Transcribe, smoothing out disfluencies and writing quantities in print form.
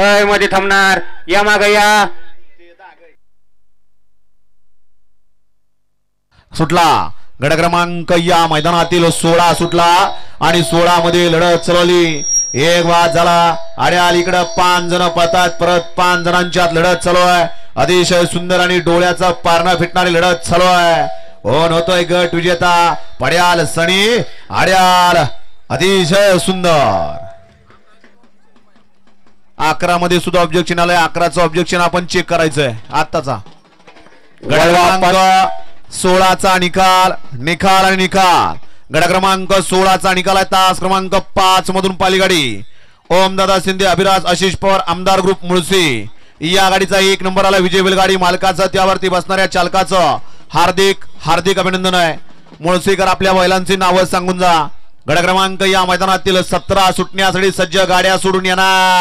मध्ये थांबणार या माग या सुटला गड क्रमांक या मैदानातील 16 सुटला आणि 16 मध्ये लढत चालवली एक बाद झाला आड्याल इकडे 5 जण पळतात परत 5 जणांच्यात लढत चालू आहे अतिशय सुंदर आणि डोळ्याचा पारणा फिटणारी लढत चालू आहे कोण होतोय गट विजेता पड्याल सणी आड्याल अतिशय सुंदर 11 मध्ये सुद्धा ऑब्जेक्शन आलंय 11चं ऑब्जेक्शन आपण चेक करायचंय आताचा गड क्रमांक 16चा निकाल आणि निकाल गड क्रमांक 16चा निकाल आहे तास क्रमांक 5 मधून पालीगाडी ओमदादा शिंदे अभिराज आशिष पवार आमदार ग्रुप मुळशी या गाडीचा 1 नंबर आला विजय बैलगाडी मालकाचं त्यावरती बसणाऱ्या चालकाचं हार्दिक अभिनंदन आहे मुळशीकर आपल्या बैलांची नावं सांगून जा गड क्रमांक या मैदानातील 17 सुटण्यासाठी सज्ज गाड्या सोडून येणार